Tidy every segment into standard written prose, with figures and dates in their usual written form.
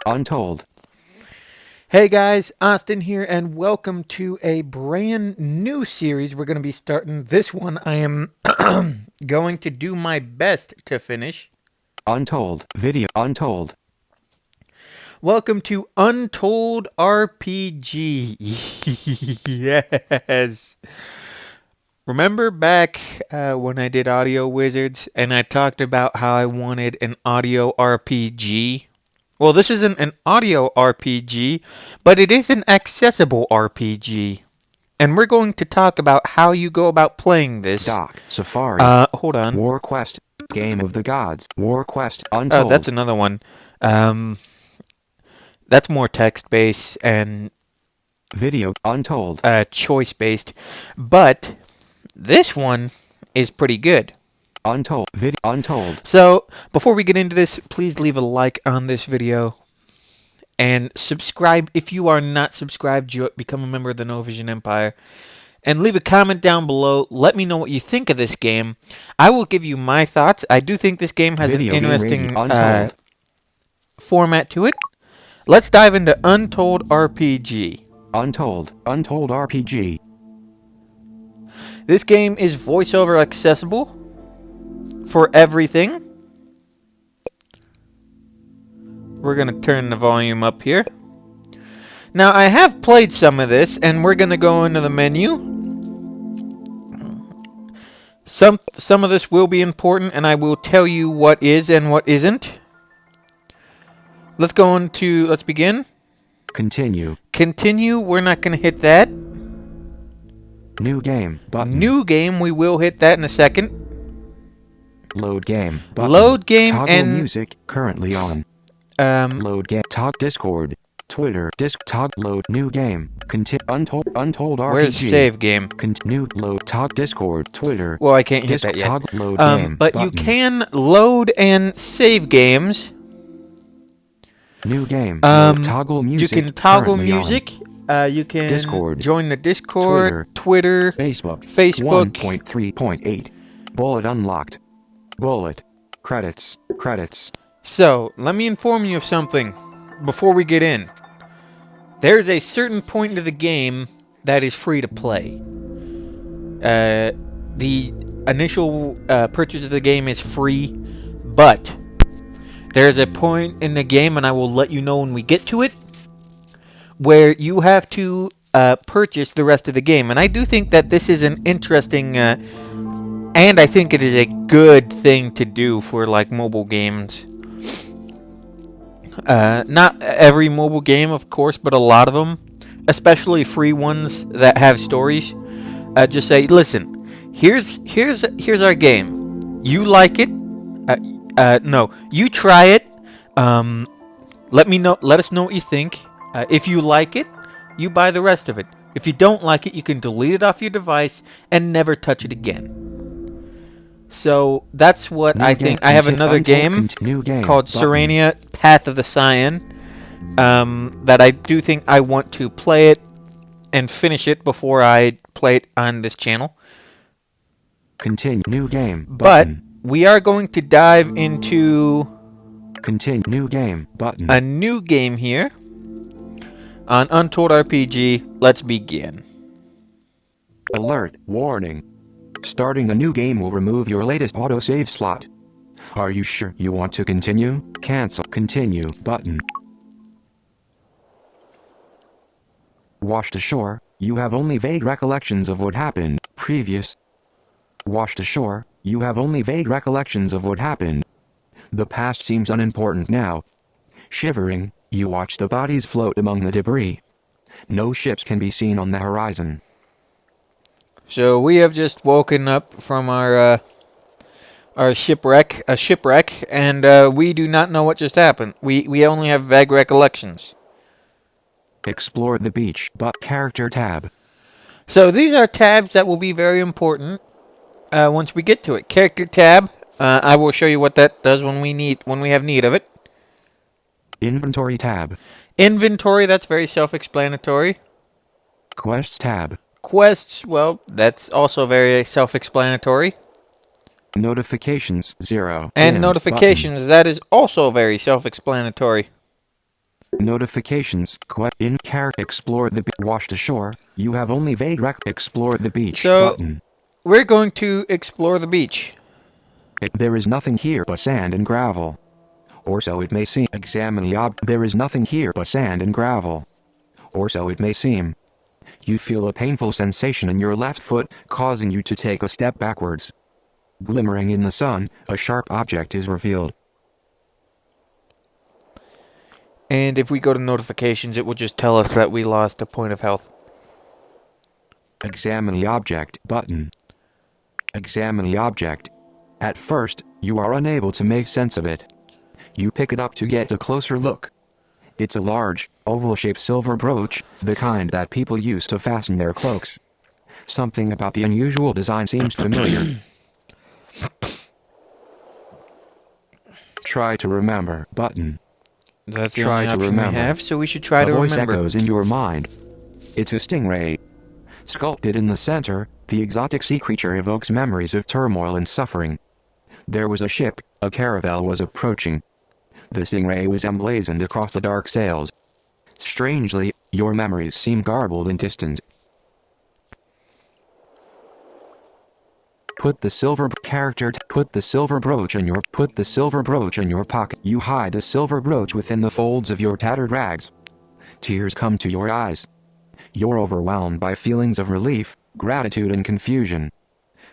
Untold. Hey guys, Austin here, and welcome to a brand new series we're going to be starting. This one I am going to do my best to finish. Untold. Video. Untold. Welcome to Untold RPG. Yes. Remember back when I did Audio Wizards and I talked about how I wanted an audio RPG? Well, this isn't an audio RPG, but it is an accessible RPG. And we're going to talk about how you go about playing this. Doc. Safari. Hold on. War Quest. Game of the Gods. War Quest. Oh, that's Untold. another one. That's more text-based and Video. Untold. choice-based. But this one is pretty good. Untold. Video. Untold. So, before we get into this, please leave a like on this video. And subscribe if you are not subscribed. Become a member of the No Vision Empire. And leave a comment down below. Let me know what you think of this game. I will give you my thoughts. I do think this game has Video an game interesting radio. Untold. format to it. Let's dive into Untold RPG. Untold. Untold RPG. This game is voiceover accessible for everything. We're going to turn the volume up here. Now, I have played some of this, and we're going to go into the menu. Some of this will be important, and I will tell you what is and what isn't. Let's begin. Continue. Continue, we're not going to hit that. New game. Button. New game, we will hit that in a second. Load game. Button. Load game Toggle and music currently on. Load game. Talk Discord. Twitter. Toggle load. New game. Continue. Untold RPG. Where's save game? Continue. Load. Talk Discord. Twitter. Well, I can't hit that yet. Toggle load game. But button. you can load and save games. New game. Load. Toggle music. You can toggle currently on. music. You can Discord. join the Discord, Twitter, Facebook. Facebook. 1.3.8. Bullet unlocked. Bullet. Credits. Credits. So, let me inform you of something before we get in. There's a certain point of the game that is free to play. The initial purchase of the game is free, but there's a point in the game, and I will let you know when we get to it, where you have to purchase the rest of the game. And I do think that this is an interesting, and I think it is a good thing to do for like mobile games. Not every mobile game, of course, but a lot of them, especially free ones that have stories, just say, "Listen, here's our game. You like it? No, you try it. Let us know what you think. If you like it, you buy the rest of it. If you don't like it, you can delete it off your device and never touch it again." So that's what I think. I have another game called Serenia Path of the Cyan that I do think I want to play it and finish it before I play it on this channel. Continue. New game. But Button. we are going to dive into Continue. New game. Button. a new game here on Untold RPG. Let's begin. Alert. Warning. Starting the new game will remove your latest autosave slot. Are you sure you want to continue? Cancel. Continue. Button. Washed ashore, you have only vague recollections of what happened. Previous. Washed ashore, you have only vague recollections of what happened. The past seems unimportant now. Shivering, you watch the bodies float among the debris. No ships can be seen on the horizon. So we have just woken up from our shipwreck, and we do not know what just happened. We only have vague recollections. Explore the beach, but character tab. So these are tabs that will be very important once we get to it. Character tab. I will show you what that does when we have need of it. Inventory tab. Inventory. That's very self-explanatory. Quests tab. Quests. Well, that's also very self-explanatory. Notifications 0. And Dimmed notifications. button. That is also very self-explanatory. Notifications. In character. Explore the washed ashore. You have only vague explore the beach So button. we're going to explore the beach. There is nothing here but sand and gravel. Or so it may seem. Examine the There is nothing here but sand and gravel. Or so it may seem. You feel a painful sensation in your left foot, causing you to take a step backwards. Glimmering in the sun, a sharp object is revealed. And if we go to notifications, it will just tell us that we lost a point of health. Examine the object button. Examine the object. At first, you are unable to make sense of it. You pick it up to get a closer look. It's a large, oval-shaped silver brooch, the kind that people use to fasten their cloaks. Something about the unusual design seems familiar. Try to remember button. That's the Try only to option remember. we have, so we should try to A voice remember. echoes in your mind. It's a stingray. Sculpted in the center, the exotic sea creature evokes memories of turmoil and suffering. There was a ship, a caravel was approaching. The stingray was emblazoned across the dark sails. Strangely, your memories seem garbled and distant. Put the silver brooch in your pocket. You hide the silver brooch within the folds of your tattered rags. Tears come to your eyes. You're overwhelmed by feelings of relief, gratitude and confusion.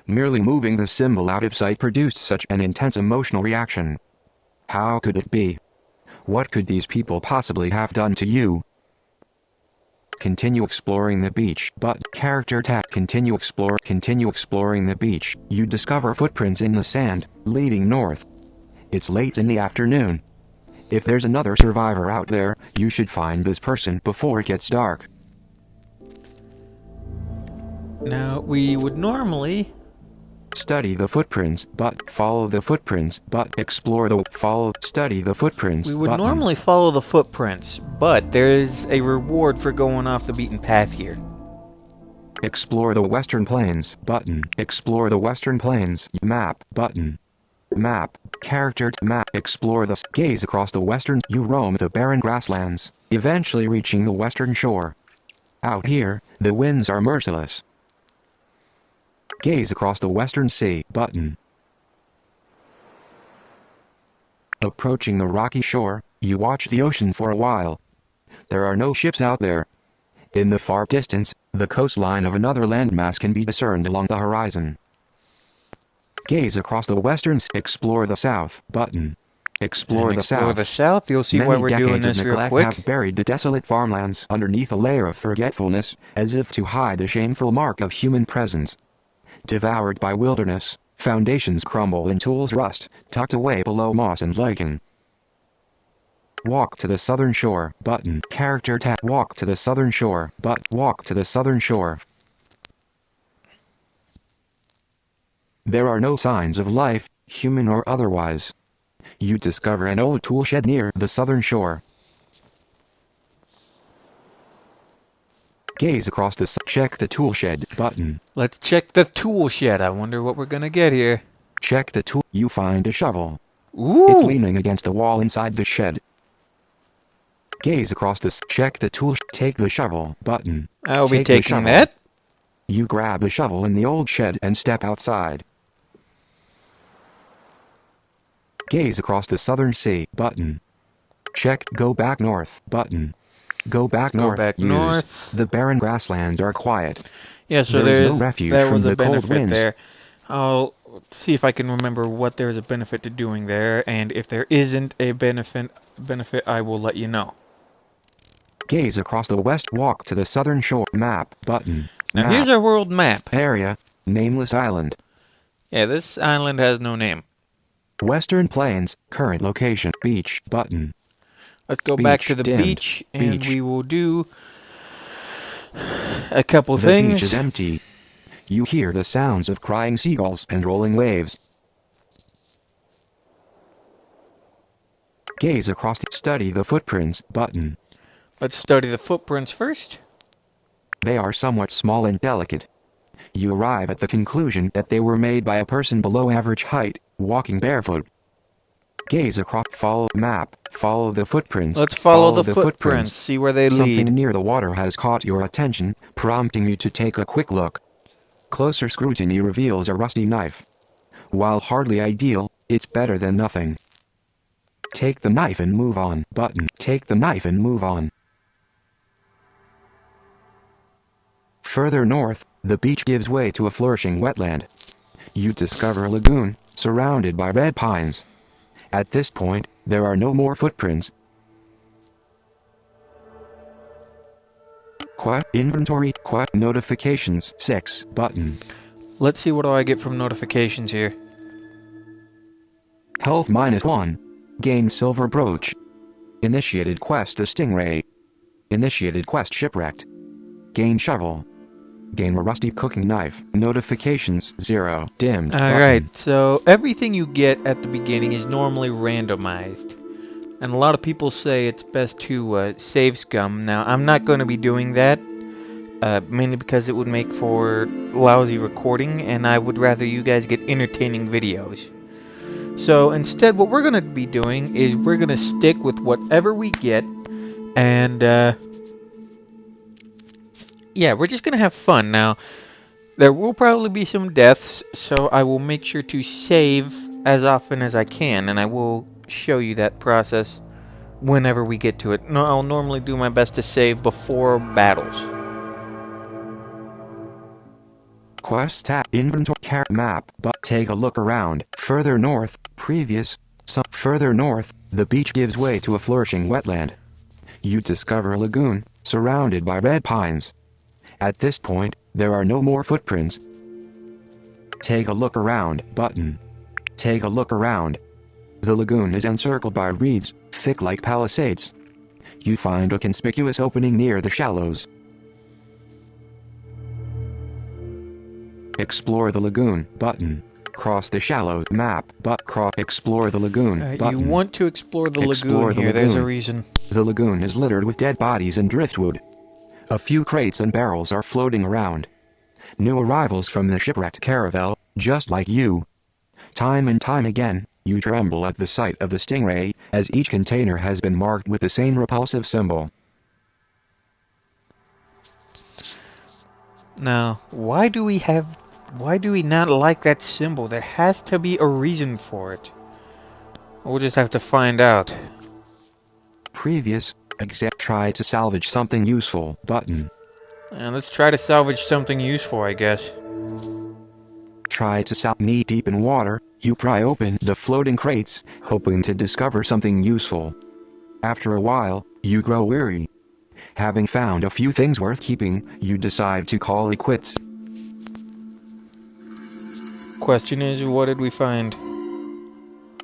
Merely moving the symbol out of sight produced such an intense emotional reaction. How could it be? What could these people possibly have done to you? Continue exploring the beach. But character tag. Continue exploring the beach. You discover footprints in the sand, leading north. It's late in the afternoon. If there's another survivor out there, you should find this person before it gets dark. Now, we would normally... Study the footprints, but follow the footprints, but study the footprints. We would button. normally follow the footprints, but there is a reward for going off the beaten path here. Explore the Western Plains button. Explore the Western Plains map button. Map. Character map. Explore the gaze across the western. You roam the barren grasslands, eventually reaching the western shore. Out here, the winds are merciless. Gaze across the western sea button. Approaching the rocky shore, you watch the ocean for a while. There are no ships out there. In the far distance, the coastline of another landmass can be discerned along the horizon. Gaze across the western sea. Explore the south button. Explore the south. You'll see Many why we're doing decades of this real neglect quick. have buried the desolate farmlands underneath a layer of forgetfulness, as if to hide the shameful mark of human presence. Devoured by wilderness, foundations crumble and tools rust, tucked away below moss and lichen. Walk to the southern shore button. Character tag. Walk to the southern shore, but walk to the southern shore. There are no signs of life, human or otherwise. You discover an old tool shed near the southern shore. Gaze across the check the tool shed button. Let's check the tool shed. I wonder what we're gonna get here. Check the tool. You find a shovel. Ooh! It's leaning against the wall inside the shed. Gaze across the check the tool. Take the shovel button. I'll be Take the taking shovel. that. You grab the shovel in the old shed and step outside. Gaze across the southern sea button. Check go back north button. Go back north. Go back used. north. The barren grasslands are quiet. Yeah, so There is there's no refuge there from was a the cold benefit winds. there. I'll see if I can remember what there is a benefit to doing there, and if there isn't a benefit, I will let you know. Gaze across the west. Walk to the southern shore. Map button. Now Map. here's our world map. Area. Nameless island. Yeah, this island has no name. Western Plains. Current location. Beach button. Let's go back Beach, to the dimmed. beach, and Beach. we will do a couple The beach things. is empty. You hear the sounds of crying seagulls and rolling waves. Gaze across the study the footprints button. Let's study the footprints first. They are somewhat small and delicate. You arrive at the conclusion that they were made by a person below average height, walking barefoot. Gaze across. Follow map. Follow the footprints. Let's follow the footprints. See where they lead. Something near the water has caught your attention, prompting you to take a quick look. Closer scrutiny reveals a rusty knife. While hardly ideal, it's better than nothing. Take the knife and move on. Button. Take the knife and move on. Further north, the beach gives way to a flourishing wetland. You discover a lagoon, surrounded by red pines. At this point, there are no more footprints. Inventory. Notifications. 6. Button. Let's see what do I get from notifications here. Health -1. Gain silver brooch. Initiated quest the stingray. Initiated quest shipwrecked. Gain shovel. Gain a rusty cooking knife. Notifications 0. Dimmed. Alright, so everything you get at the beginning is normally randomized. And a lot of people say it's best to save scum. Now, I'm not going to be doing that. Mainly because it would make for lousy recording, and I would rather you guys get entertaining videos. So instead, what we're going to be doing is we're going to stick with whatever we get, and yeah, we're just going to have fun. Now, there will probably be some deaths, so I will make sure to save as often as I can, and I will show you that process whenever we get to it. No, I'll normally do my best to save before battles. Quest tab. Inventory. Map. But take a look around. Further north. Previous. Further north, the beach gives way to a flourishing wetland. You discover a lagoon, surrounded by red pines. At this point, there are no more footprints. Take a look around. Button. Take a look around. The lagoon is encircled by reeds, thick like palisades. You find a conspicuous opening near the shallows. Explore the lagoon. Button. Cross the shallows. Map. Explore the lagoon. Button. You want to explore the lagoon here. There's a reason. The lagoon is littered with dead bodies and driftwood. A few crates and barrels are floating around. New arrivals from the shipwrecked caravel, just like you. Time and time again, you tremble at the sight of the stingray, as each container has been marked with the same repulsive symbol. Now, why do we not like that symbol? There has to be a reason for it. We'll just have to find out. Previous, try to salvage something useful. Button. And let's try to salvage something useful, I guess. Try to knee deep in water, you pry open the floating crates, hoping to discover something useful. After a while, you grow weary. Having found a few things worth keeping, you decide to call it quits. Question is, what did we find?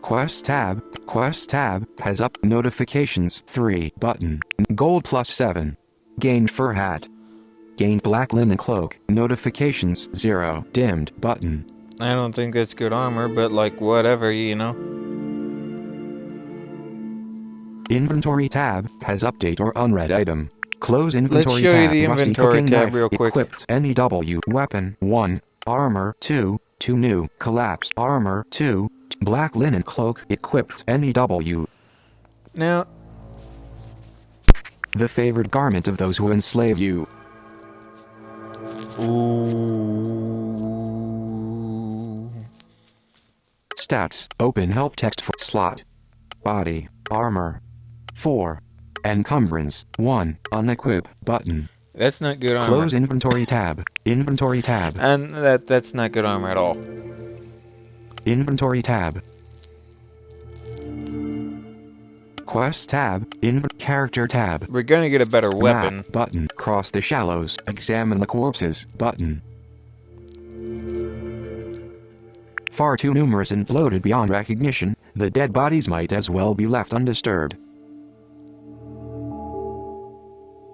Quest tab has up notifications 3. Button. Gold +7. Gained fur hat. Gained black linen cloak. Notifications 0. Dimmed. Button. I don't think that's good armor, but like whatever, you know. Inventory tab has update or unread item. Close inventory Let's show tab. you the Rusty inventory cooking tab knife real quick. Equipped. NEW. Weapon 1. Armor 2. 2 new. Collapse. Armor 2. Black linen cloak. Equipped. NEW. Now, the favored garment of those who enslave you. ooh. Stats. Open help text for slot. Body. Armor 4. Encumbrance 1. Unequip. Button. That's not good armor. Close inventory tab. Inventory tab. And that's not good armor at all. Inventory tab. Quest tab. Character tab. We're gonna get a better weapon. Map. Button. Cross the shallows. Examine the corpses. Button. Far too numerous and bloated beyond recognition, the dead bodies might as well be left undisturbed.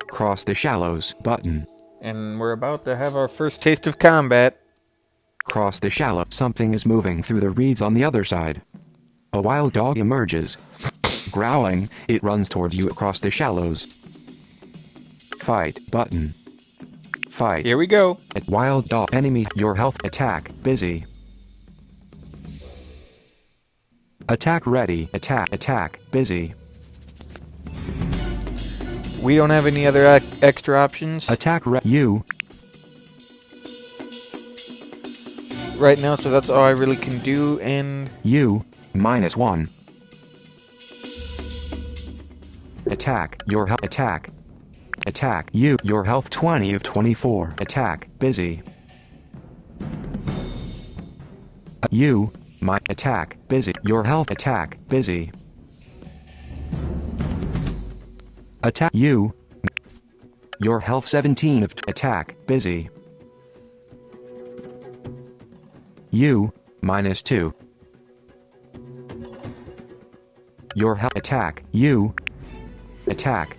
Cross the shallows. Button. And we're about to have our first taste of combat. Cross the shallow. Something is moving through the reeds on the other side. A wild dog emerges. Growling, it runs towards you across the shallows. Fight. Button. Fight. Here we go. At wild dog. Enemy. Your health. Attack. Busy. Attack ready. Attack. Busy. We don't have any other extra options Attack you. right now, so that's all I really can do. And You. -1. Attack. Your health. Attack. You. Your health 20 of 24. Attack. Busy. You. My attack. Busy. Your health. Attack. Busy. Attack. You. Your health 17 of attack. Busy. You. -2. Your health. Attack. You. Attack.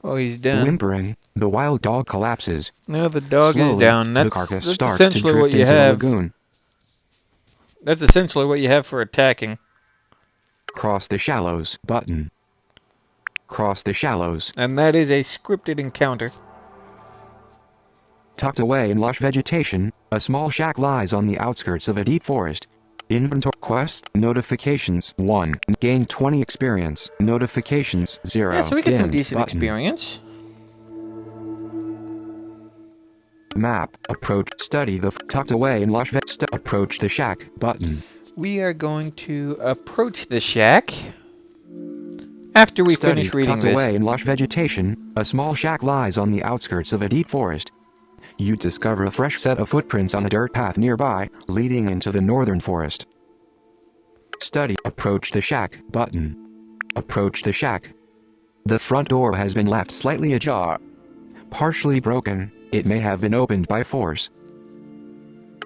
oh, he's down. Whimpering, the wild dog collapses. No, the dog is Slowly, down. the That's carcass starts essentially to what drift you into the have. lagoon. That's essentially what you have for attacking. Cross the shallows button. Cross the shallows. And that is a scripted encounter. Tucked away in lush vegetation, a small shack lies on the outskirts of a deep forest. Inventory quest notifications 1. Gain 20 experience. Notifications 0. Yeah, so we get some Dimmed decent button. experience. Map. Approach. Study the tucked away in lush approach the shack button. We are going to approach the shack after we Study. finish reading Tucked this. away in lush vegetation, a small shack lies on the outskirts of a deep forest. You discover a fresh set of footprints on a dirt path nearby, leading into the northern forest. Study. Approach the shack button. Approach the shack. The front door has been left slightly ajar. Partially broken, it may have been opened by force.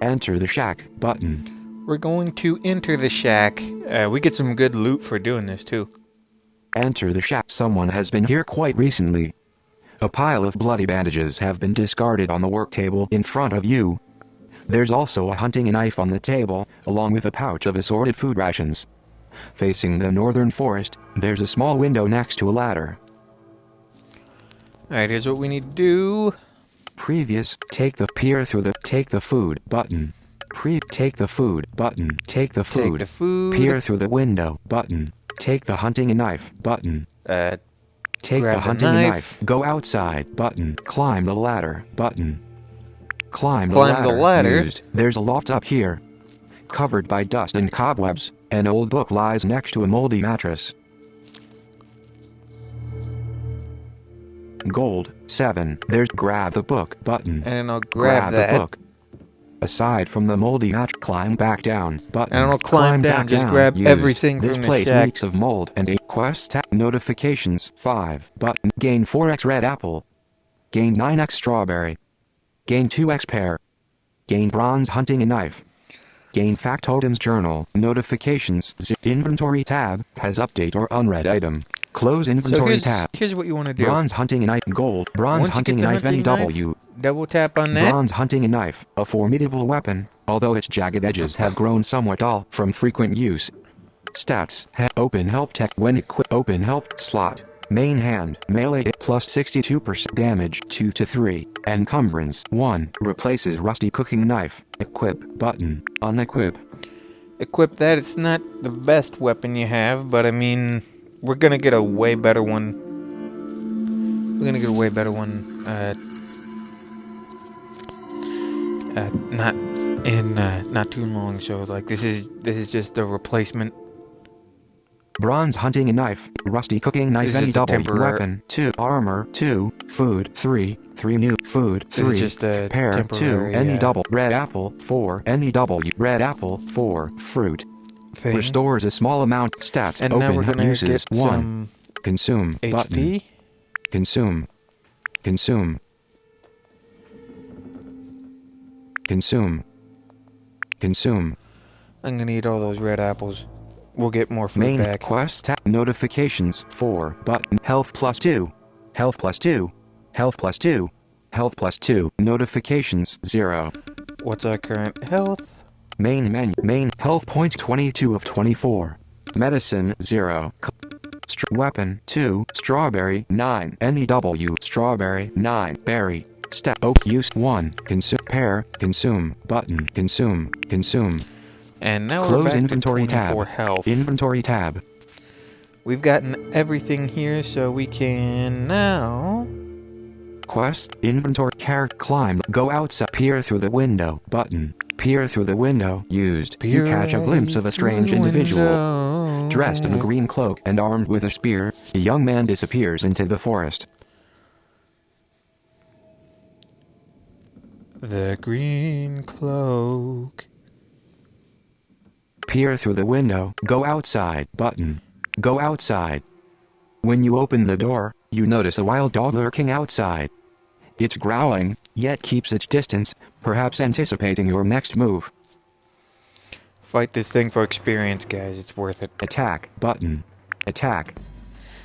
Enter the shack button. We're going to enter the shack. We get some good loot for doing this too. Enter the shack. Someone has been here quite recently. A pile of bloody bandages have been discarded on the work table in front of you. There's also a hunting knife on the table, along with a pouch of assorted food rations. Facing the northern forest, there's a small window next to a ladder. Alright, here's what we need to do. Previous, take the food button. Take the food button. Take the food. Take the food. Peer through the window button. Take the hunting knife button. Take Grab the the hunting knife. knife. Go outside button. Climb the ladder button. Climb the the ladder. Used. There's a loft up here. Covered by dust and cobwebs, an old book lies next to a moldy mattress. Gold 7. There's grab the book button. And I'll grab that. the book. Aside from the moldy match, climb back down button. And I'll climb down, back just down. grab Used. everything This from the place shack. reeks of mold and a quest notifications 5 button. Gain 4x red apple. Gain 9x strawberry. Gain 2x pear. Gain bronze hunting knife. Gain factotum's journal. Notifications. Inventory tab has update or unread item. Close So inventory tab. here's what you want to do. Bronze hunting knife. Gold. Bronze Once you hunting get the knife hunting NW. Double tap on that. Bronze hunting knife, a formidable weapon, although its jagged edges have grown somewhat dull from frequent use. Stats: open help tech when equipped. Open help slot. Main hand melee plus 62% damage 2 to 3. Encumbrance 1 replaces rusty cooking knife. Equip button. Unequip. Equip that. It's not the best weapon you have, but I mean, we're gonna get a way better one. We're gonna get a way better one. Not too long. So like this is just a replacement. Bronze hunting knife, rusty cooking knife, This is just a NW temporary- weapon 2 armor 2 food 3 new food 3 This is just a pear 2 temporary, any double red apple 4 NW red apple 4 fruit Thing. restores a small amount stats. And Open now we're gonna uses get 1 some consume button HP. consume consume consume consume I'm gonna eat all those red apples. We'll get more food main back. quest tab notifications 4 button health plus 2 health plus 2 health plus 2 health plus 2 notifications 0 What's our current health? main menu main health points 22 of 24 medicine 0 weapon 2 strawberry 9 NEW strawberry 9 berry step oak use 1 consume pear consume button consume And now we're Close back to inventory 24 tab. health. Inventory We're back tab. to 24 health. Inventory tab. We've gotten everything here, so we can now... Quest. Inventory. Character. Climb. Go outside. Peer through the window. Button. Peer through the window. Used. You catch a glimpse of a strange individual. Dressed in a green cloak and armed with a spear, a young man disappears into the forest. The green cloak. Peer through the window. Go outside. Button. Go outside. When you open the door, you notice a wild dog lurking outside. It's growling, yet keeps its distance, perhaps anticipating your next move. Fight this thing for experience, guys. It's worth it. Attack. Button. Attack.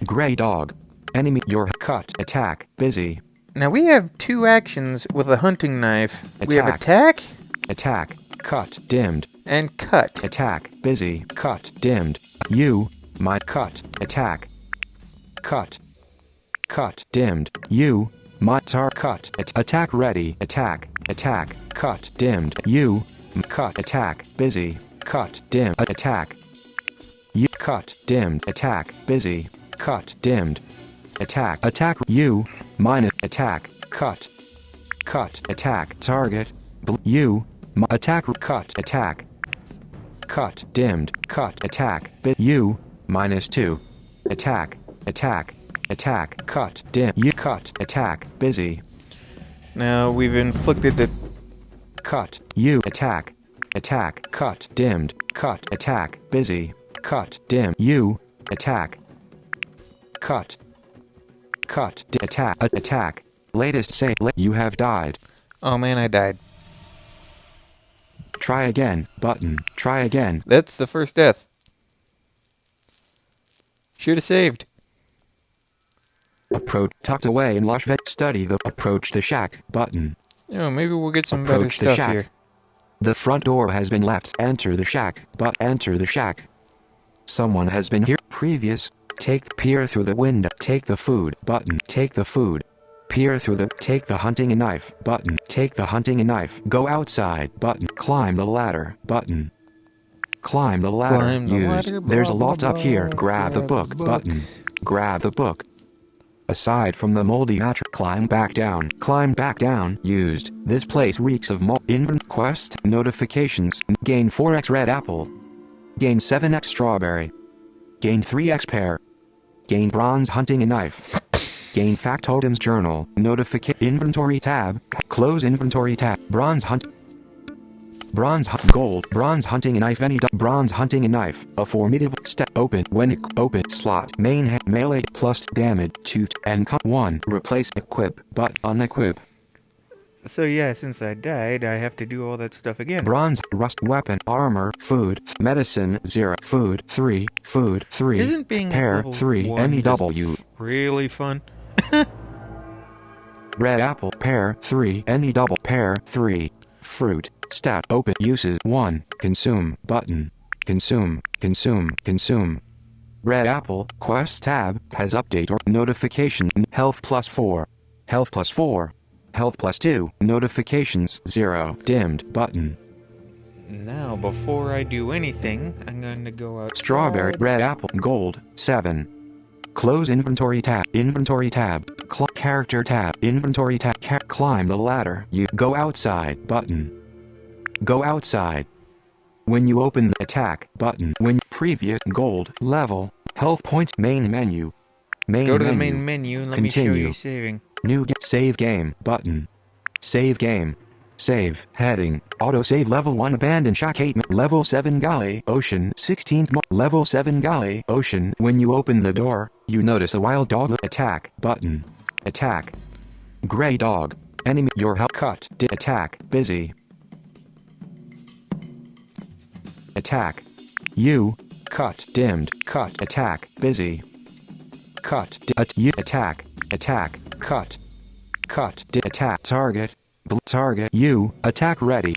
Gray dog. Enemy. Your cut. Attack. Busy. Now we have two actions with a hunting knife. We have Attack. attack Attack. Cut. Dimmed. and cut. Attack. Busy. Cut. Dimmed. You. My cut. Attack. Cut. Cut. Dimmed. You. My tar. Cut. Attack ready. Attack. Attack. Cut. Dimmed. You. Cut. Attack. Busy. Cut. Dim. Attack. You. Cut. Dimmed. Attack. Busy. Cut. Dimmed. Attack. Attack. You. Minus. Attack. Cut. Cut. Attack. Target. You. Attack. Cut. Attack. Cut. Dimmed. Cut. Attack. You. -2. Attack. Attack. Attack. Cut. Dim. You. Cut. Attack. Busy. Now we've inflicted the... Cut. You. Attack. Attack. Cut. Dimmed. Cut. Attack. Busy. Cut. Dim. You. Attack. Cut. Cut. Attack. Attack. Latest say. You have died. Oh man, I died. Try again. Button. Try again. That's the first death. Should have saved. Approach. Tucked away in lush vet. Study the. Approach the shack. Button. Oh, maybe we'll get some better Approach the stuff shack. here. The front door has been left. Enter the shack. But enter the shack. Someone has been here. Previous. Take. Peer through the window. Take the food. Button. Take the food. Peer through the. Take the hunting and knife. Button. Take the hunting and knife. Go outside. Button. Climb the ladder. Button. Climb the ladder. Climb the Used. ladder, There's a blah, loft blah, up here. blah. Grab the book. Button. Grab the book. Aside from the moldy mattress, climb back down. Climb back down. Used. This place reeks of mold. Invent quest. Notifications. Gain 4x red apple. Gain 7x strawberry. Gain 3x pear. Gain bronze hunting and knife. Gain factotum's journal. Inventory tab. Close inventory tab. Bronze hunt. Bronze gold. Bronze hunting and knife. Bronze hunting and knife. A formidable step. Open. When open. Slot. Main melee plus damage. 2 and 1. Replace equip. But unequip. So yeah, since I died, I have to do all that stuff again. Bronze rust weapon. Armor. Food. Medicine 0. Food 3. Food 3. Isn't being Pear level 3. 1 just MEW. really fun? Red apple. Pear 3. MEW. Pear 3. Fruit. Stat. Open. Uses 1. Consume. Button. Consume. Consume. Consume. Red apple. Quest tab. Has update or notification. Health +4. Health +4. Health +2. Notifications 0. Dimmed. Button. Now, before I do anything, I'm going to go outside. Strawberry. Red apple. Gold 7. Close inventory tab. Inventory tab. Character tab. Inventory tab. Climb the ladder. You go outside. Button. Go outside. When you open the attack button. When previous gold level. Health points. Main menu. Main Go to menu. the main menu and let me show Continue. you saving. New save game button. Save game. Save. Heading. Autosave level 1 abandoned shack 8 level 7 galley ocean 16th level 7 galley ocean. When you open the door, you notice a wild dog. Attack button. Attack. Gray dog. Enemy. Your help cut. Attack. Busy. Attack. You. Cut. Dimmed. Cut. Attack. Busy. Cut. You. Attack. Attack. Cut. Cut. Attack. Target. Target. You. Attack ready.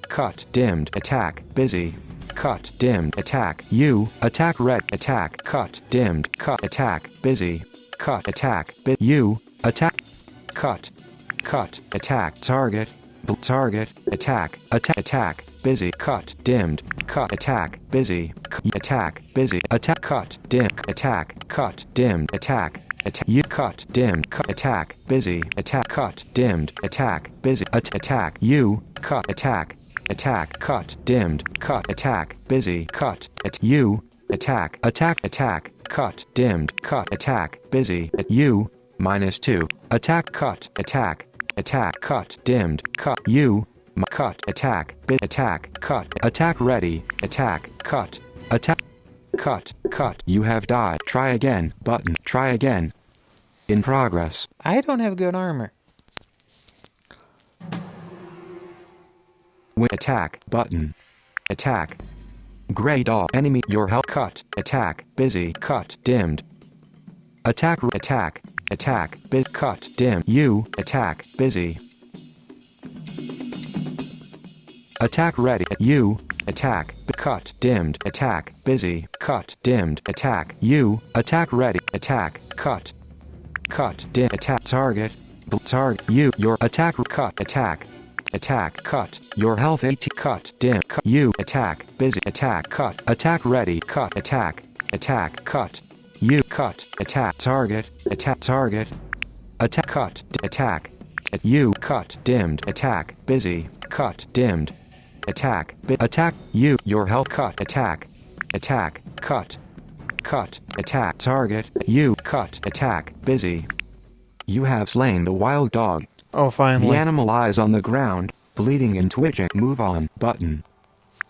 Cut. Dimmed. Attack. Busy. Cut. Dimmed. Attack. You. Attack red. Attack. Cut. Dimmed. Cut. Attack. Busy. Cut. Attack. You. Attack. Cut. Cut. Attack. Target. Target. Attack. Attack. Attack. busy, cut, dimmed, cut, attack, busy, attack, busy, attack, cut, dim, attack, cut, dimmed, attack, attack, you, cut, dimmed, cut, attack, busy, attack, cut, dimmed, attack, busy, attack, you, cut, attack, attack, cut, dimmed, cut, attack, busy, cut, you, attack, attack, attack, cut, dimmed, cut, attack, busy, you, -2, attack, cut, attack, attack, cut, dimmed, cut, you, cut, attack, attack, cut, attack, ready, attack, cut, attack, cut, cut, you have died, try again, button, try again, in progress. I don't have good armor. Attack, button, attack, gray dog, enemy, your health, cut, attack, busy, cut, dimmed, attack, attack, attack, cut, dim, you, attack, busy, attack, ready, you, attack, cut, dimmed, attack, busy, cut, dimmed, attack, you, attack, ready, attack, cut, dim, attack, target, target, you, your attack, cut, attack, attack, cut, your health 80, cut, dim, cut, you, attack, busy, attack, cut, attack, ready, cut, attack, attack, cut, you, cut, attack, target, attack, cut, you, cut, dimmed, attack, busy, cut, dimmed, attack, attack, you, your health, cut, attack, cut, attack, target, you, cut, attack, busy. You have slain the wild dog. Oh, finally. The animal lies on the ground, bleeding and twitching. Move on, button.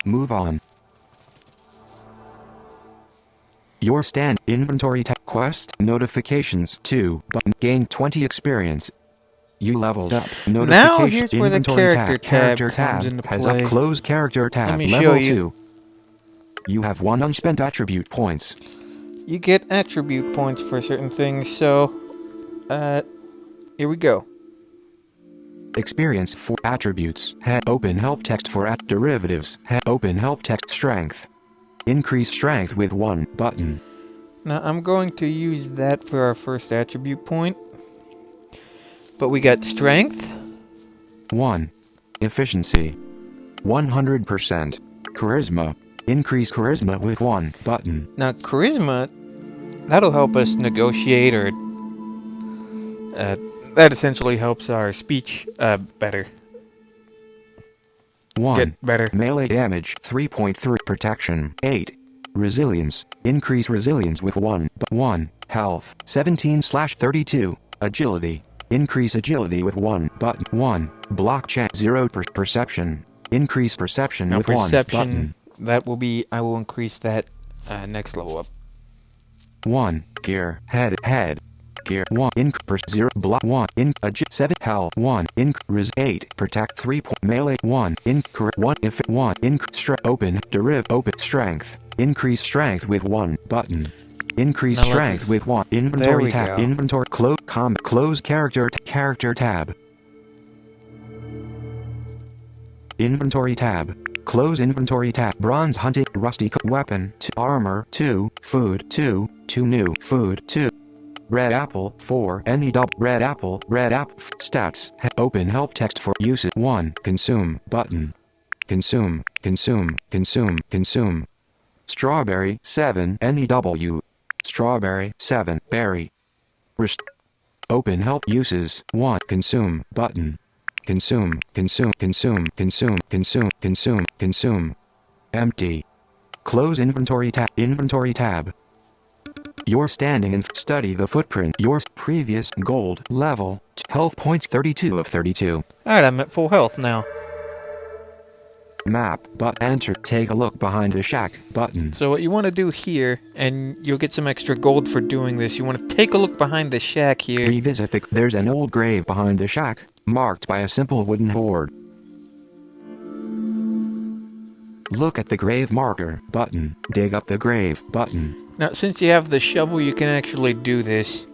Move on. Your stand, inventory, quest, notifications, 2, button, gain 20 experience. You leveled up. Notification, now here's where the inventory character tab comes into has play. up, close character tab, Let me level show you. 2. You have 1 unspent attribute points. You get attribute points for certain things, so, here we go. Experience 4 attributes. Open help text for derivatives. Open help text strength. Increase strength with 1 button. Now, I'm going to use that for our first attribute point. But we got strength. 1. Efficiency. 100%. Charisma. Increase charisma with 1 button. Now, charisma, that'll help us negotiate or... that essentially helps our speech, better. 1. Get better. Melee damage 3.3. Protection 8. Resilience. Increase resilience with 1 but 1. Health 17/32. Agility. Increase agility with 1 button. 1. Block check 0. Perception. Increase perception Now, with 1 perception, button. that will be... I will increase that next level up. 1. Gear. Head. Gear 1. Increase 0. Block 1. 7. Health 1. Increase 8. Protect 3. Melee 1. Increase 1. If 1. Increase open. Open strength. Increase strength with 1 button. Increase Now strength with 1. Inventory tab. go. Inventory close. Close character tab. Inventory tab. Close inventory tab. Bronze hunting. Rusty weapon. 2. Armor 2. Food 2. 2 new. Food 2. Red apple 4. Any double. Red apple. Stats. Open help text for uses 1. Consume button. Consume. Strawberry 7. Any W. Strawberry 7. Berry. Open help uses 1. Consume button. Consume. Empty. Close inventory tab. Inventory tab. You're standing and study the footprint. Your previous gold level. Health points 32 of 32. Alright, I'm at full health now. Map, but enter. Take a look behind the shack button. So what you want to do here, and you'll get some extra gold for doing this, you want to take a look behind the shack here. Revisit there's an old grave behind the shack, marked by a simple wooden board. Look at the grave marker button. Dig up the grave button. Now, since you have the shovel, you can actually do this.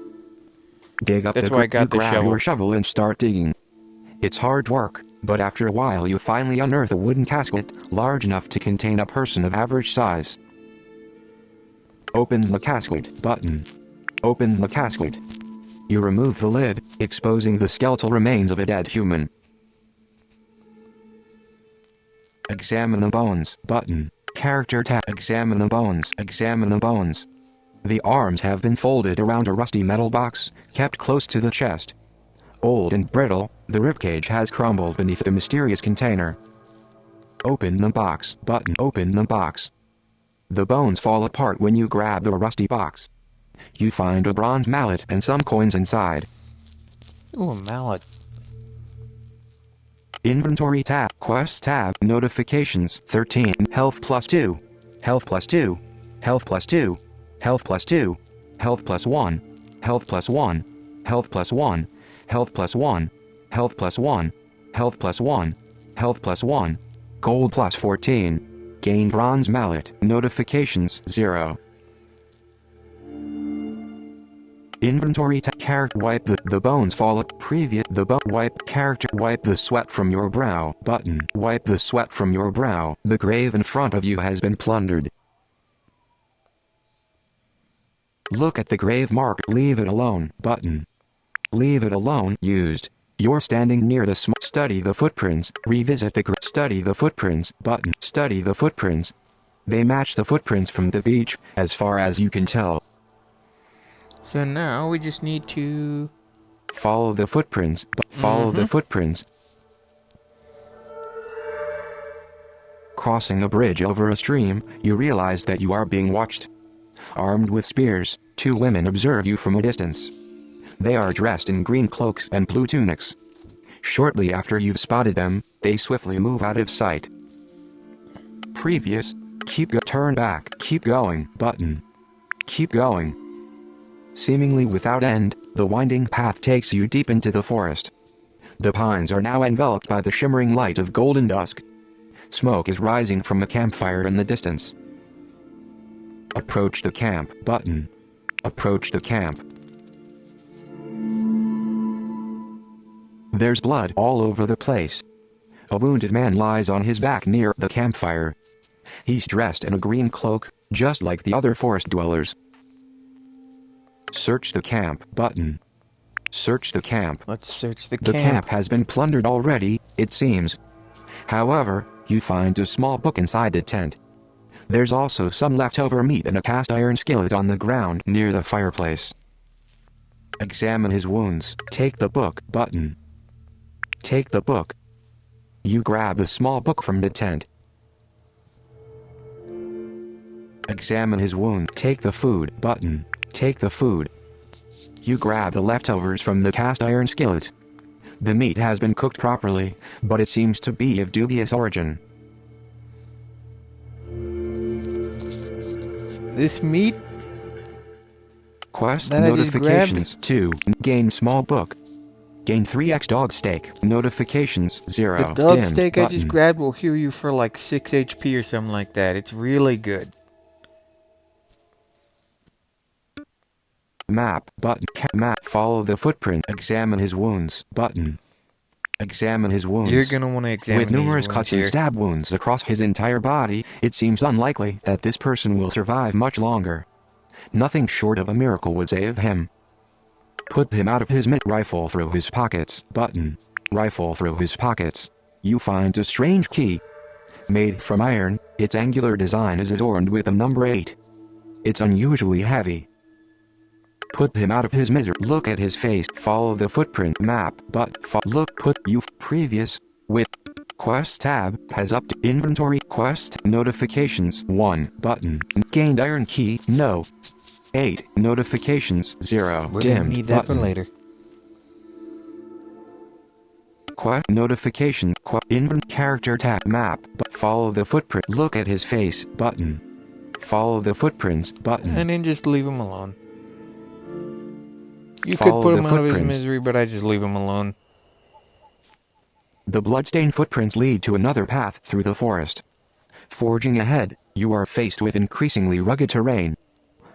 Dig up That's the why I got the grab shovel. your shovel and start digging. It's hard work, but after a while you finally unearth a wooden casket, large enough to contain a person of average size. Open the casket button. Open the casket. You remove the lid, exposing the skeletal remains of a dead human. Examine the bones. Button. Character tab. Examine the bones. Examine the bones. The arms have been folded around a rusty metal box, kept close to the chest. Old and brittle, the ribcage has crumbled beneath the mysterious container. Open the box. Button. Open the box. The bones fall apart when you grab the rusty box. You find a bronze mallet and some coins inside. Ooh, a mallet. Inventory tab. Quest tab. Notifications. 13. Health plus 2. Health plus 2. Health plus 2. Health plus 2. Health plus 1. Health plus 1. Health plus 1. Health plus 1. Health plus 1. Health plus 1. Health plus 1. Gold plus 14. Gain bronze mallet. Notifications 0. Inventory tab. Character wipe the bones fall up. Previous the wipe character wipe the sweat from your brow. Button. Wipe the sweat from your brow. The grave in front of you has been plundered. Look at the grave mark. Leave it alone. Button. Leave it alone. Used. You're standing near the study the footprints. Revisit the study the footprints. Button. Study the footprints. They match the footprints from the beach, as far as you can tell. So now we just need to follow the footprints. Follow the footprints. Crossing a bridge over a stream, you realize that you are being watched. Armed with spears, 2 women observe you from a distance. They are dressed in green cloaks and blue tunics. Shortly after you've spotted them, they swiftly move out of sight. Previous. Turn back. Keep going. Button. Keep going. Seemingly without end, the winding path takes you deep into the forest. The pines are now enveloped by the shimmering light of golden dusk. Smoke is rising from a campfire in the distance. Approach the camp. Button. Approach the camp. There's blood all over the place. A wounded man lies on his back near the campfire. He's dressed in a green cloak, just like the other forest dwellers. Search the camp. Button. Search the camp. let's search the The camp has been plundered already, it seems. However, you find a small book inside the tent. There's also some leftover meat in a cast iron skillet on the ground near the fireplace. Examine his wounds. Take the book. Button. Take the book. You grab the small book from the tent. Examine his wound. Take the food. Button. Take the food. You grab the leftovers from the cast iron skillet. The meat has been cooked properly, but it seems to be of dubious origin. This meat Quest that I just notifications 2. Gain small book. Gain 3x dog steak. Notifications 0. The dog Dimmed steak I just button. grabbed will heal you for like 6 HP or something like that. It's really good. Map button. Map. Follow the footprint. Examine his wounds. Button. Examine his wounds. You're gonna want to examine With numerous these wounds cuts here. and stab wounds across his entire body, it seems unlikely that this person will survive much longer. Nothing short of a miracle would save him. Put him out of his rifle through his pockets. Button. Rifle through his pockets. You find a strange key. Made from iron, its angular design is adorned with a number 8. It's unusually heavy. Put him out of his misery. Look at his face. Follow the footprint map. But look. Put you previous with quest tab has up to inventory quest notifications 1 button. Gained iron key no. 8 notifications 0. We're gonna Dimmed need that for button. later. Quest notification invent character tab map but follow the footprint. Look at his face button. Follow the footprints button. And then just leave him alone. You Follow could put the him out of his footprints. misery, but I just leave him alone. The bloodstained footprints lead to another path through the forest. Forging ahead, you are faced with increasingly rugged terrain.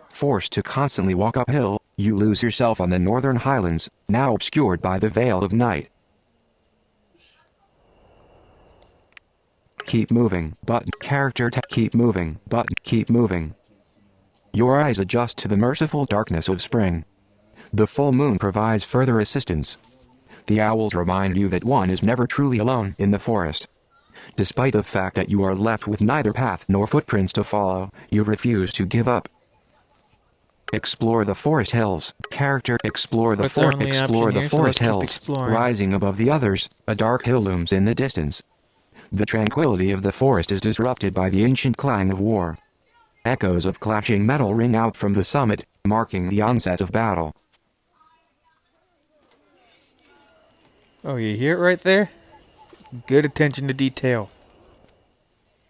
Forced to constantly walk uphill, you lose yourself on the northern highlands, now obscured by the veil of night. Keep moving, button, character keep moving, button, keep moving. Your eyes adjust to the merciful darkness of spring. The full moon provides further assistance. The owls remind you that one is never truly alone in the forest. Despite the fact that you are left with neither path nor footprints to follow, you refuse to give up. Explore the forest hills. Character explore the What's our only option here? So forest let's keep hills. exploring. Rising above the others, a dark hill looms in the distance. The tranquility of the forest is disrupted by the ancient clang of war. Echoes of clashing metal ring out from the summit, marking the onset of battle. Oh, you hear it right there? Good attention to detail.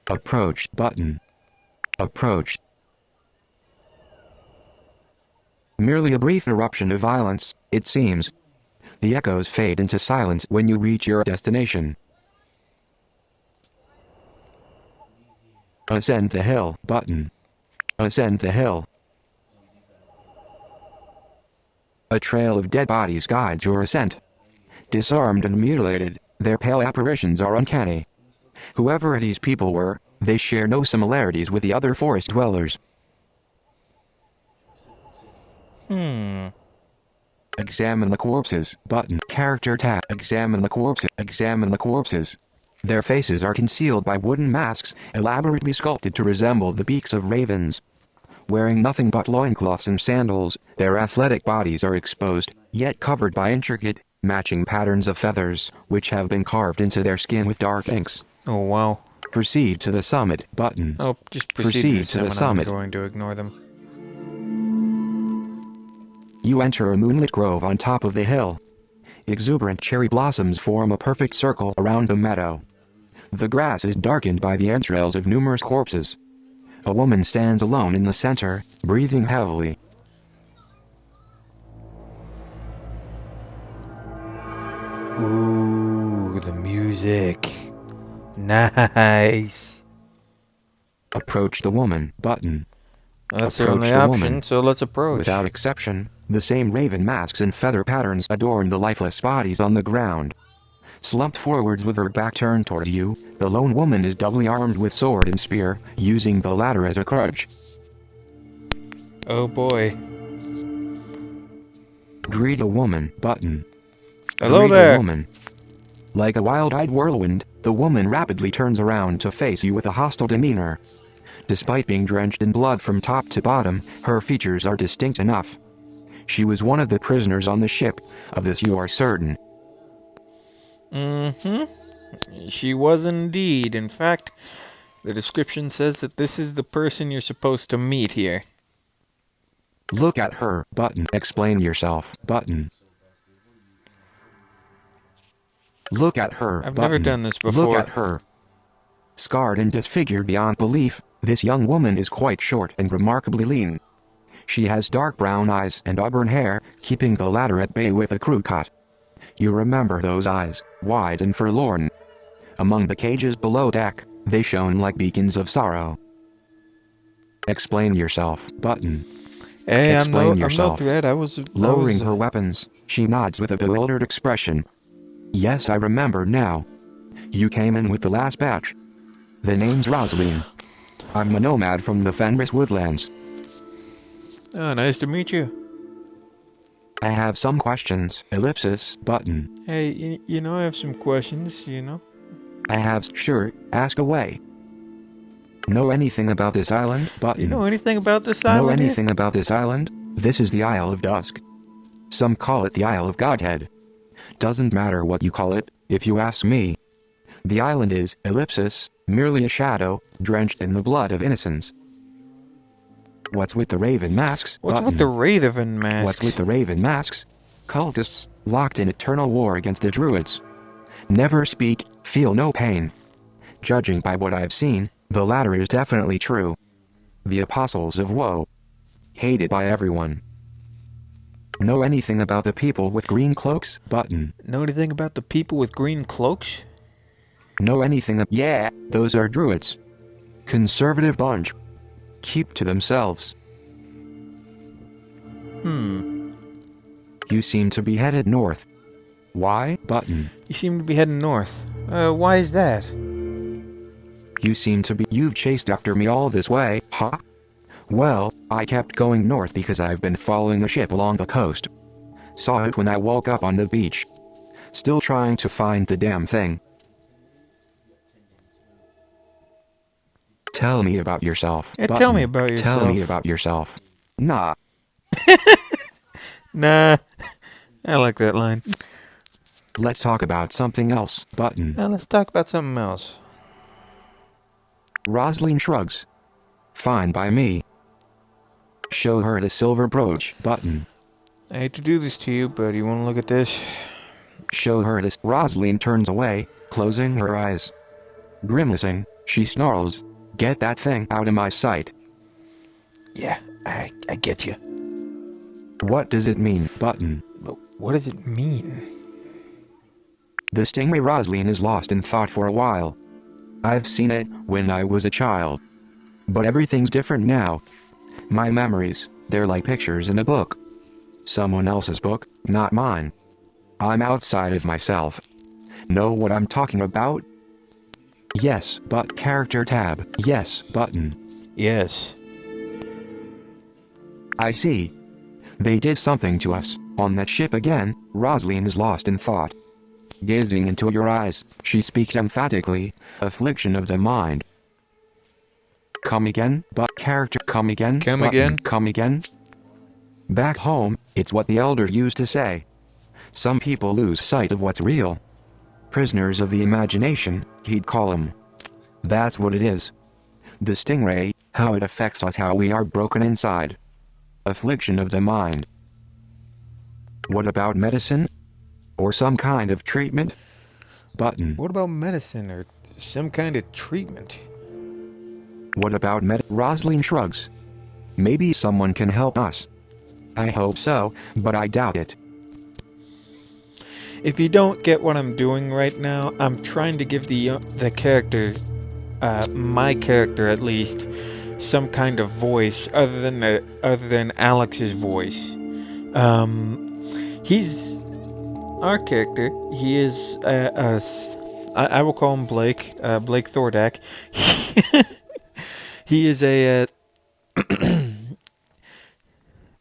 Approach button. Approach. Merely a brief eruption of violence, it seems. The echoes fade into silence when you reach your destination. Ascend the hill button. Ascend the hill. A trail of dead bodies guides your ascent. Disarmed and mutilated, their pale apparitions are uncanny. Whoever these people were, they share no similarities with the other forest dwellers. Examine the corpses button. Character tab. Examine the corpses. Examine the corpses. Their faces are concealed by wooden masks, elaborately sculpted to resemble the beaks of ravens. Wearing nothing but loincloths and sandals, their athletic bodies are exposed, yet covered by intricate, matching patterns of feathers, which have been carved into their skin with dark inks. Oh, wow. Proceed to the summit button. Oh, just proceed to the summit. I'm going to ignore them. You enter a moonlit grove on top of the hill. Exuberant cherry blossoms form a perfect circle around the meadow. The grass is darkened by the entrails of numerous corpses. A woman stands alone in the center, breathing heavily. Ooh, the music. Nice. Approach the woman button. That's the Approach only the option, woman. so let's approach. Without exception, the same raven masks and feather patterns adorn the lifeless bodies on the ground. Slumped forwards with her back turned toward you, the lone woman is doubly armed with sword and spear, using the latter as a crutch. Oh boy. Greet a woman button. Hello Greet there. a woman. Like a wild-eyed whirlwind, the woman rapidly turns around to face you with a hostile demeanor. Despite being drenched in blood from top to bottom, her features are distinct enough. She was one of the prisoners on the ship, of this you are certain. She was indeed. In fact, the description says that this is the person you're supposed to meet here. Look at her button. Explain yourself button. Look at her I've button. never done this before. Look at her. Scarred and disfigured beyond belief, this young woman is quite short and remarkably lean. She has dark brown eyes and auburn hair, keeping the latter at bay with a crew cut. You remember those eyes, wide and forlorn. Among the cages below deck, they shone like beacons of sorrow. Explain yourself button. Hey, I'm no yourself. threat. Lowering her weapons, she nods with a bewildered expression. Yes, I remember now. You came in with the last batch. The name's Rosaline. I'm a nomad from the Fenris woodlands. Oh, nice to meet you. I have some questions. Ellipsis button. Hey, I have some questions, I have sure, ask away. Know anything about this island button. You know anything about this island? Know anything about this island? This is the Isle of Dusk. Some call it the Isle of Godhead. Doesn't matter what you call it, if you ask me. The island is, ellipsis, merely a shadow, drenched in the blood of innocents. What's with the raven masks? What's with the raven masks? What's with the raven masks? Cultists, locked in eternal war against the druids. Never speak, feel no pain. Judging by what I've seen, the latter is definitely true. The apostles of woe. Hated by everyone. Know anything about the people with green cloaks button. Know anything about the people with green cloaks? Know anything yeah, those are druids. Conservative bunch. Keep to themselves. You seem to be headed north. Why button. You seem to be heading north. Why is that? You seem to be you've chased after me all this way, huh? Well, I kept going north because I've been following the ship along the coast. Saw it when I woke up on the beach. Still trying to find the damn thing. Tell me about yourself. Yeah, Button. tell me about Tell me yourself. about yourself. Nah. Nah, I like that line. Let's talk about something else. Button. Now let's talk about something else. Rosalind shrugs. Fine by me. Show her the silver brooch. Button. I hate to do this to you, but you want to look at this? Show her this. Rosalind turns away, closing her eyes. Grimacing, she snarls. Get that thing out of my sight. Yeah, I get you. What does it mean? Button. But what does it mean? The stingray. Rosalind is lost in thought for a while. I've seen it when I was a child. But everything's different now. My memories, they're like pictures in a book. Someone else's book, not mine. I'm outside of myself. Know what I'm talking about? Yes, but character tab. Yes, button. Yes. I see. They did something to us. On that ship again, Rosalind is lost in thought. Gazing into your eyes, she speaks emphatically, affliction of the mind. Come again, but character. Come again, Come button. again? Come again. Back home, it's what the elder used to say. Some people lose sight of what's real. Prisoners of the imagination, he'd call them. That's what it is. The stingray, how it affects us, how we are broken inside. Affliction of the mind. What about medicine? Or some kind of treatment? Button. What about medicine or some kind of treatment? What about Rosalind shrugs. Maybe someone can help us. I hope so, but I doubt it. If you don't get what I'm doing right now, I'm trying to give the character, my character at least, some kind of voice other than Alex's voice. He's our character. He is I will call him Blake. Blake Thordak. He is a.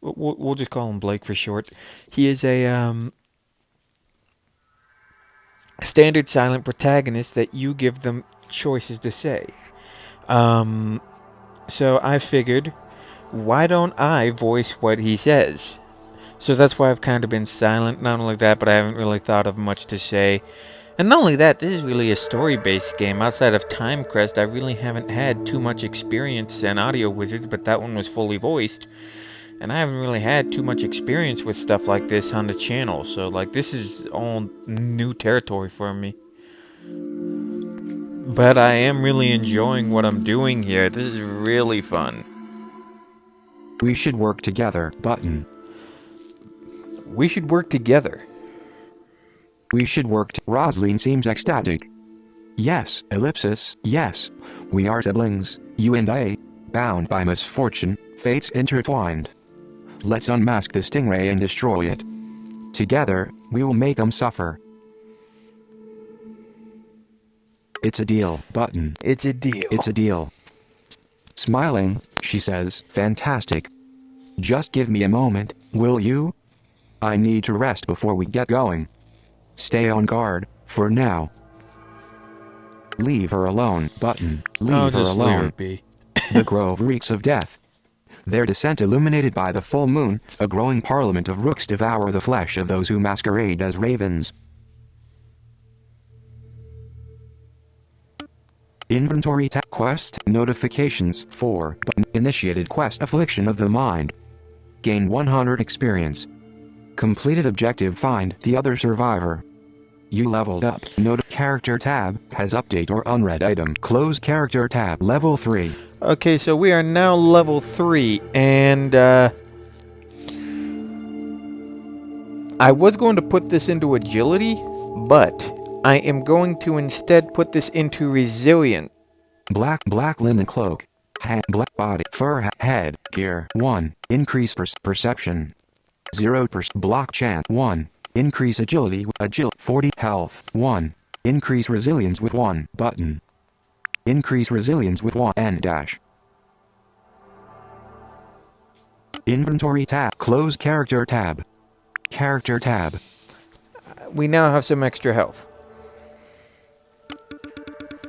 We'll just call him Blake for short. He is a standard silent protagonist that you give them choices to say. So I figured, why don't I voice what he says? So that's why I've kind of been silent. Not only that, but I haven't really thought of much to say. And not only that, this is really a story-based game. Outside of Time Crest, I really haven't had too much experience in Audio Wizards, but that one was fully voiced. And I haven't really had too much experience with stuff like this on the channel. So, like, this is all new territory for me. But I am really enjoying what I'm doing here. This is really fun. We should work together. Button. We should work together. We should work. Rosalind seems ecstatic. Yes, ellipsis, yes. We are siblings, you and I, bound by misfortune, fates intertwined. Let's unmask the stingray and destroy it. Together, we will make them suffer. It's a deal. Button. It's a deal. It's a deal. Smiling, she says, fantastic. Just give me a moment, will you? I need to rest before we get going. Stay on guard, for now. Leave her alone. Button. Leave her alone. Leave her be. The grove reeks of death. Their descent illuminated by the full moon, a growing parliament of rooks devour the flesh of those who masquerade as ravens. Inventory tab. Quest notifications 4 button. Initiated quest affliction of the mind. Gain 100 experience. Completed objective find the other survivor. You leveled up. Note character tab has update or unread item. Close character tab level 3. Okay, so we are now level 3, and I was going to put this into agility, but I am going to instead put this into resilient. Black linen cloak. Black body. Fur head. Gear 1. Increase perception. 0% block chance 1. Increase agility 40 health 1. Increase resilience with 1 button. Increase resilience with 1 and dash. Inventory tab. Close character tab. Character tab. We now have some extra health.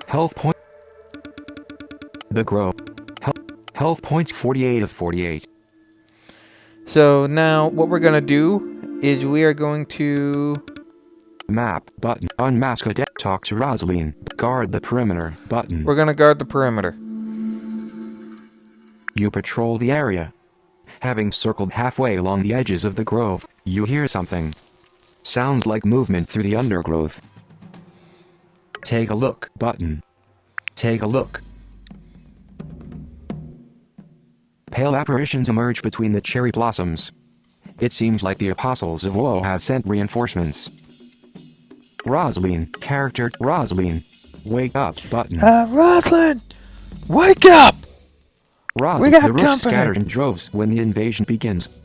Health point. The grove. Health points 48 of 48. So now what we're going to do is we are going to... Map button. Unmask a deck. Talk to Rosaline. Guard the perimeter button. We're going to guard the perimeter. You patrol the area. Having circled halfway along the edges of the grove, you hear something. Sounds like movement through the undergrowth. Take a look button. Take a look. Pale apparitions emerge between the cherry blossoms. It seems like the apostles of woe have sent reinforcements. Rosaline, character Rosaline. Wake up button. Rosalind! Wake up! Rosaline, we got the rooks company. scattered in droves when the invasion begins.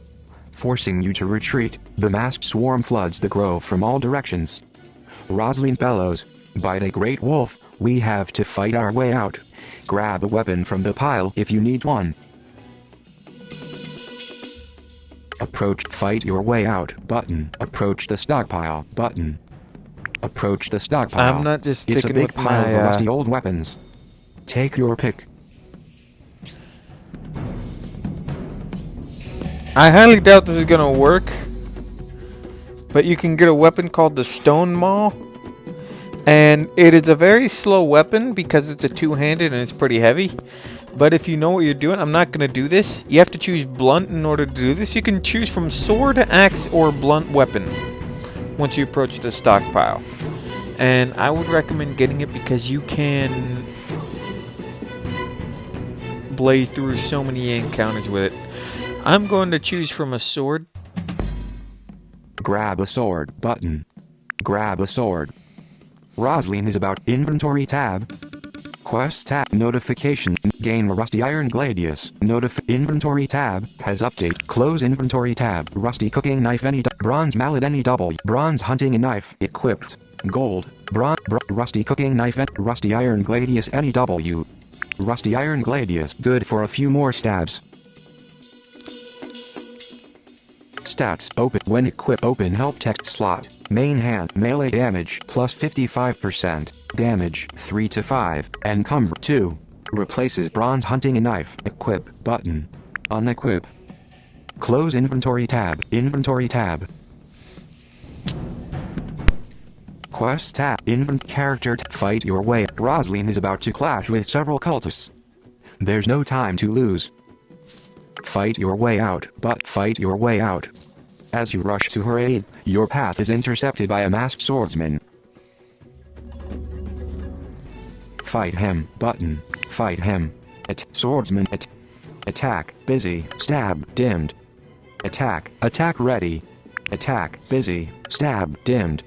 Forcing you to retreat, the masked swarm floods the grove from all directions. Rosaline bellows, "By the great wolf, we have to fight our way out. Grab a weapon from the pile if you need one." Approach fight your way out button. Approach the stockpile button. Approach the stockpile. I'm not just It's a sticking big with pile my, of rusty old weapons. Take your pick. I highly doubt this is going to work. But you can get a weapon called the Stone Maul. And it is a very slow weapon because it's a two-handed and it's pretty heavy. But if you know what you're doing, I'm not going to do this. You have to choose blunt in order to do this. You can choose from sword, axe, or blunt weapon once you approach the stockpile. And I would recommend getting it because you can blaze through so many encounters with it. I'm going to choose from a sword. Grab a sword button. Grab a sword. Rosaline is about inventory tab. Quest tab. Notification. Gain a rusty iron gladius. Inventory tab has update. Close inventory tab. Rusty cooking knife any bronze mallet any double. Bronze hunting knife equipped. Gold. Rusty cooking knife rusty iron gladius any W. Rusty iron gladius good for a few more stabs. Stats open when equipped. Open help text slot. Main hand melee damage plus 55%. Damage 3 to 5. Encumber 2. Replaces bronze hunting knife. Equip button. Unequip. Close inventory tab. Inventory tab. Quest tab. Character fight your way. Rosaline is about to clash with several cultists. There's no time to lose. Fight your way out, but fight your way out. As you rush to her aid, your path is intercepted by a masked swordsman. Fight him, button. Fight him. Swordsman. Attack, busy, stab, dimmed. Attack, attack ready. Attack, busy, stab, dimmed.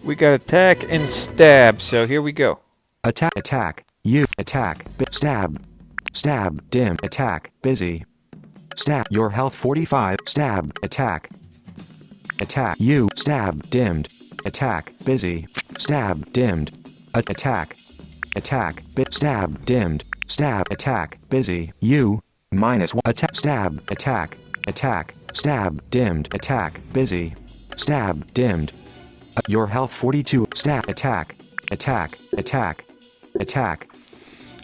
We got attack and stab, so here we go. Attack, you, attack, stab. Stab, dim, attack, busy. Stab, your health 45, stab, attack. Attack, you, stab, dimmed. Attack, busy, stab, dimmed. Attack. Attack, stab, dimmed. Stab, attack, busy, you, -1. Attack, stab, attack, stab, dimmed. Attack, busy, stab, dimmed. Your health 42, stab, attack.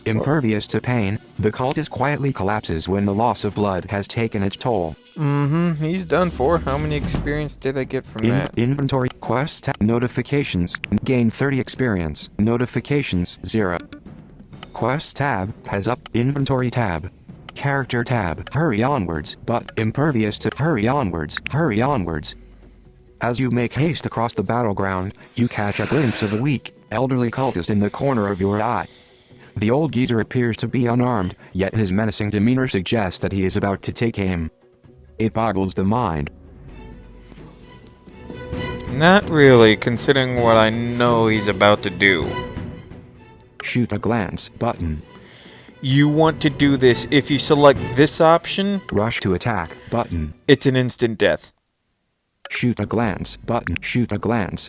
Impervious to pain, the cultist quietly collapses when the loss of blood has taken its toll. He's done for. How many experience did I get from that? Inventory, quest tab, notifications, gain 30 experience, notifications 0. Quest tab has up, inventory tab. Character tab, hurry onwards, but impervious to hurry onwards. As you make haste across the battleground, you catch a glimpse of a weak, elderly cultist in the corner of your eye. The old geezer appears to be unarmed, yet his menacing demeanor suggests that he is about to take aim. It boggles the mind. Not really, considering what I know he's about to do. Shoot a glance button. You want to do this if you select this option, Rush to attack button. it's an instant death. Shoot a glance button. Shoot a glance.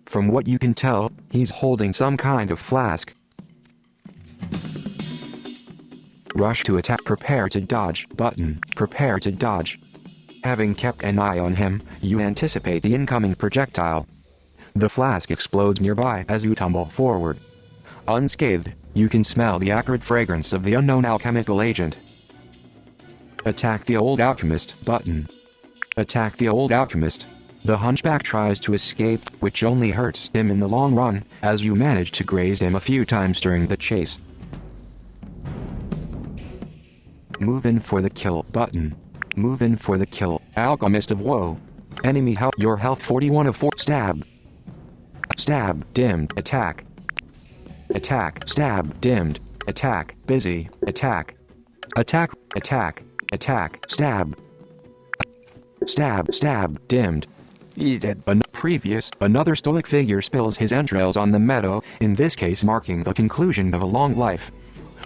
From what you can tell, he's holding some kind of flask. Rush to attack. Prepare to dodge button. Prepare to dodge. Having kept an eye on him, you anticipate the incoming projectile. The flask explodes nearby as you tumble forward. Unscathed, You can smell the acrid fragrance of the unknown alchemical agent. Attack the old alchemist button. Attack the old alchemist. The hunchback tries to escape, which only hurts him in the long run, as you manage to graze him a few times during the chase. Move in for the kill button. Move in for the kill. Alchemist of Woe. Enemy health. Your health 41 of 4. Stab. Stab. Dimmed. Attack. Attack. Stab. Dimmed. Attack. Busy. Attack. Attack. Attack. Attack. Stab. Stab. Stab. Dimmed. He's dead. Another stoic figure spills his entrails on the meadow, in this case marking the conclusion of a long life.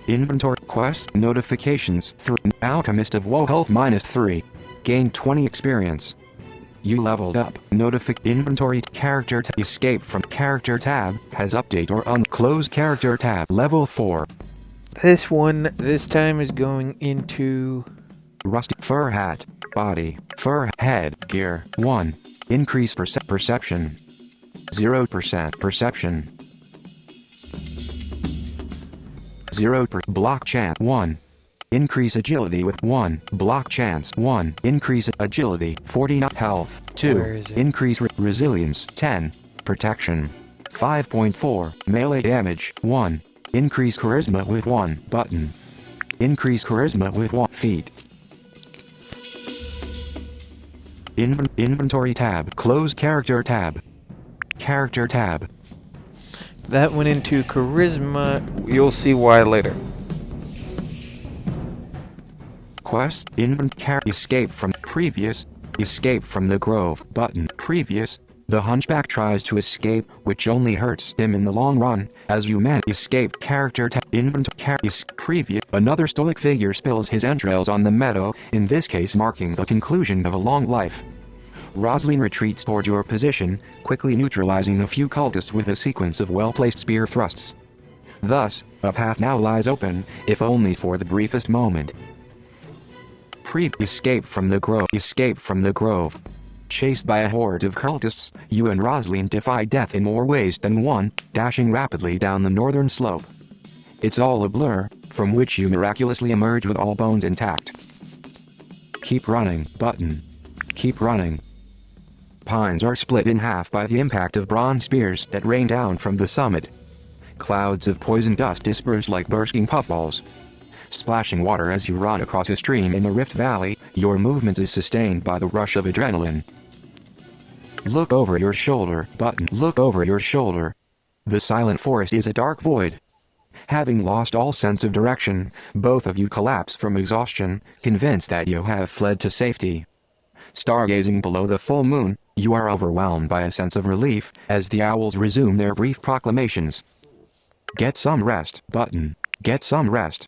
Inventory quest notifications 3. Alchemist of Woe health -3. Gain 20 experience. You leveled up. Inventory character escape from character tab has update or unclose character tab level 4. This one this time is going into Rusty fur hat body fur head gear 1. Increase perception 0% perception 0 block chance 1. Increase agility with 1 block chance 1. Increase agility 49 health 2. Increase resilience 10. Protection 5.4 melee damage 1. Increase charisma with 1 button. Increase charisma with 1 feet. Inventory tab. Close character tab. Character tab. that went into charisma. You'll see why later. Quest escape from previous. Escape from the grove button. Previous. The hunchback tries to escape, which only hurts him in the long run, as you escape character tab. Inventory previous. Another stoic figure spills his entrails on the meadow, in this case marking the conclusion of a long life. Rosalind retreats towards your position, quickly neutralizing a few cultists with a sequence of well-placed spear thrusts. Thus, a path now lies open, if only for the briefest moment. Escape from the grove. Escape from the grove. Chased by a horde of cultists, you and Rosalind defy death in more ways than one, dashing rapidly down the northern slope. It's all a blur, from which you miraculously emerge with all bones intact. Keep running button. Keep running. Pines are split in half by the impact of bronze spears that rain down from the summit. Clouds of poison dust disperse like bursting puffballs. Splashing water as you run across a stream in the Rift Valley, your movement is sustained by the rush of adrenaline. Look over your shoulder button. Look over your shoulder. The silent forest is a dark void. Having lost all sense of direction, both of you collapse from exhaustion, convinced that you have fled to safety. Stargazing below the full moon, you are overwhelmed by a sense of relief, as the owls resume their brief proclamations. Get some rest button. Get some rest.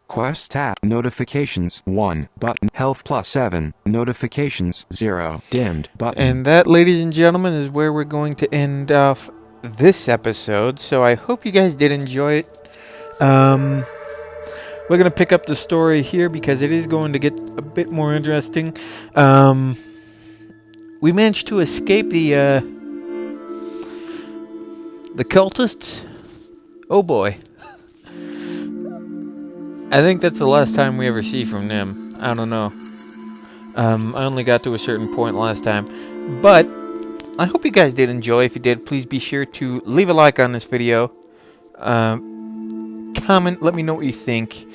Quest tab. Notifications 1 button. Health +7. Notifications 0. Dimmed button. And that, ladies and gentlemen, is where we're going to end off this episode. So I hope you guys did enjoy it. We're going to pick up the story here because it is going to get a bit more interesting. We managed to escape the cultists. Oh boy. I think that's the last time we ever see from them. I don't know. I only got to a certain point last time. But I hope you guys did enjoy. If you did, please be sure to leave a like on this video. Comment, let me know what you think.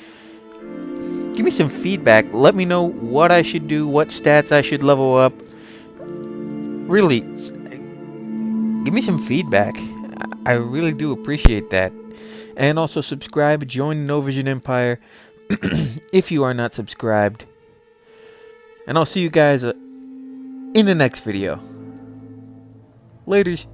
Give me some feedback. Let me know what I should do, what stats I should level up. Really, give me some feedback. I really do appreciate that. And also subscribe, join No Vision Empire if you are not subscribed. And I'll see you guys in the next video. Laters.